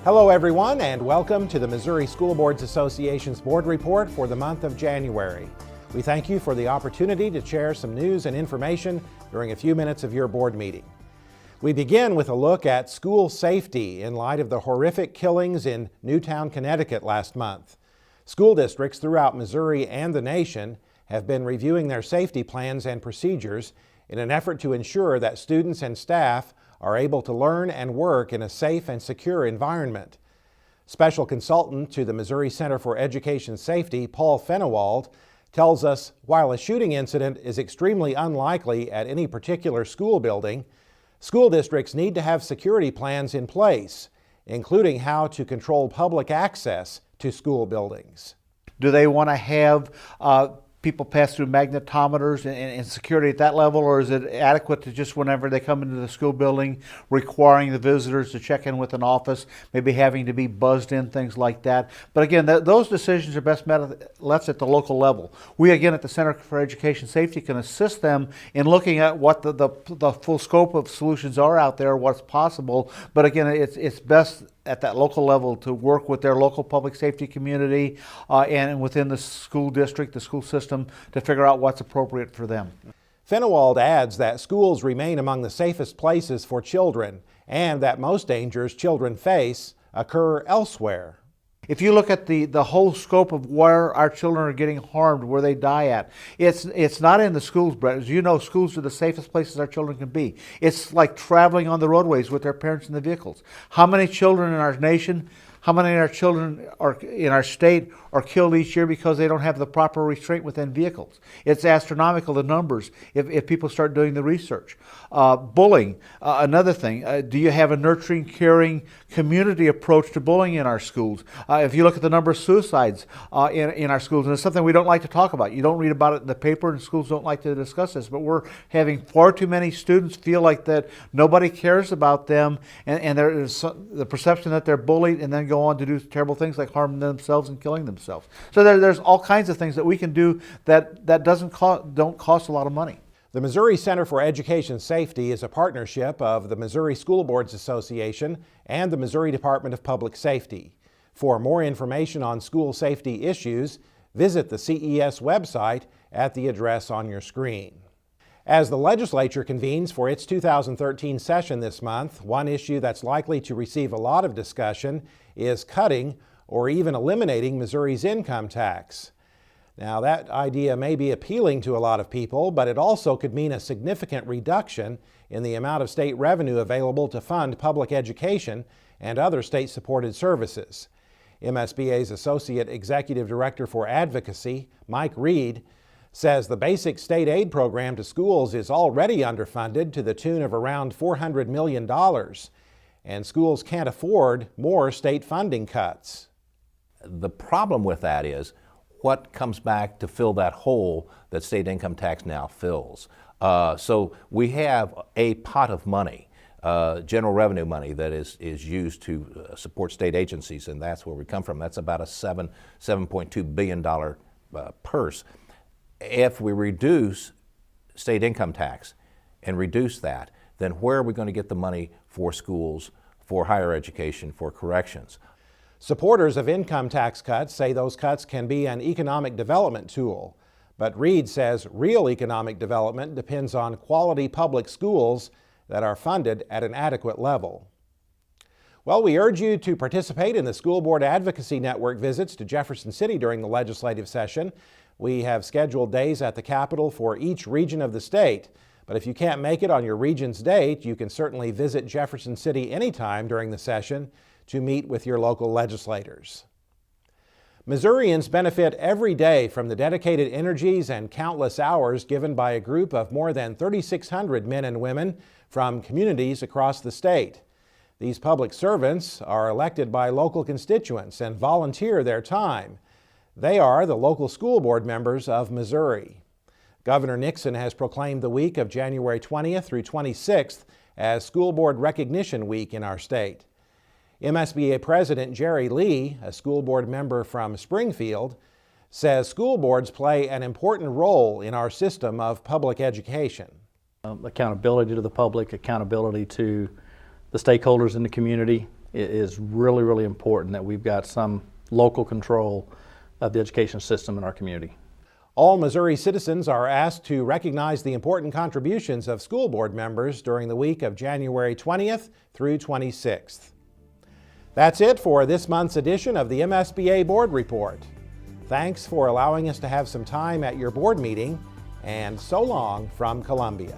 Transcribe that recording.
Hello everyone, and welcome to the Missouri School Boards Association's Board Report for the month of January. We thank you for the opportunity to share some news and information during a few minutes of your board meeting. We begin with a look at school safety in light of the horrific killings in Newtown, Connecticut last month. School districts throughout Missouri and the nation have been reviewing their safety plans and procedures in an effort to ensure that students and staff are able to learn and work in a safe and secure environment. Special consultant to the Missouri Center for Education Safety, Paul Fennewald, tells us while a shooting incident is extremely unlikely at any particular school building, school districts need to have security plans in place, including how to control public access to school buildings. Do they want to have people pass through magnetometers and security at that level, or is it adequate to just whenever they come into the school building requiring the visitors to check in with an office, maybe having to be buzzed in, things like that? But again, those decisions are best left at the local level. We again at the Center for Education Safety can assist them in looking at what the full scope of solutions are out there, what's possible, but again it's best at that local level to work with their local public safety community and within the school district, the school system, to figure out what's appropriate for them. Fennewald adds that schools remain among the safest places for children and that most dangers children face occur elsewhere. If you look at the whole scope of where our children are getting harmed, where they die at, it's not in the schools, Brett. As you know, schools are the safest places our children can be. It's like traveling on the roadways with their parents in the vehicles. How many children in our nation, how many of our children are in our state are killed each year because they don't have the proper restraint within vehicles? It's astronomical, the numbers, if people start doing the research. Bullying, another thing. Do you have a nurturing, caring community approach to bullying in our schools? If you look at the number of suicides in our schools, and it's something we don't like to talk about. You don't read about it in the paper, and schools don't like to discuss this, but we're having far too many students feel like that nobody cares about them, and there's the perception that they're bullied and then go on to do terrible things like harming themselves and killing themselves. So there's all kinds of things that we can do that don't cost a lot of money. The Missouri Center for Education Safety is a partnership of the Missouri School Boards Association and the Missouri Department of Public Safety. For more information on school safety issues, visit the CES website at the address on your screen. As the legislature convenes for its 2013 session this month, one issue that's likely to receive a lot of discussion is cutting or even eliminating Missouri's income tax. Now, that idea may be appealing to a lot of people, but it also could mean a significant reduction in the amount of state revenue available to fund public education and other state-supported services. MSBA's Associate Executive Director for Advocacy, Mike Reed, says the basic state aid program to schools is already underfunded to the tune of around $400 million, and schools can't afford more state funding cuts. The problem with that is what comes back to fill that hole that state income tax now fills. So we have a pot of money, general revenue money, that is used to support state agencies, and that's where we come from. That's about a $7.2 billion purse. If we reduce state income tax and reduce that, then where are we going to get the money for schools, for higher education, for corrections? Supporters of income tax cuts say those cuts can be an economic development tool, but Reed says real economic development depends on quality public schools that are funded at an adequate level. Well, we urge you to participate in the School Board Advocacy Network visits to Jefferson City during the legislative session. We have scheduled days at the Capitol for each region of the state, but if you can't make it on your region's date, you can certainly visit Jefferson City anytime during the session to meet with your local legislators. Missourians benefit every day from the dedicated energies and countless hours given by a group of more than 3,600 men and women from communities across the state. These public servants are elected by local constituents and volunteer their time. They are the local school board members of Missouri. Governor Nixon has proclaimed the week of January 20th through 26th as School Board Recognition Week in our state. MSBA President Jerry Lee, a school board member from Springfield, says school boards play an important role in our system of public education. Accountability to the public, accountability to the stakeholders in the community, it is really, really important that we've got some local control of the education system in our community. All Missouri citizens are asked to recognize the important contributions of school board members during the week of January 20th through 26th. That's it for this month's edition of the MSBA Board Report. Thanks for allowing us to have some time at your board meeting, and so long from Columbia.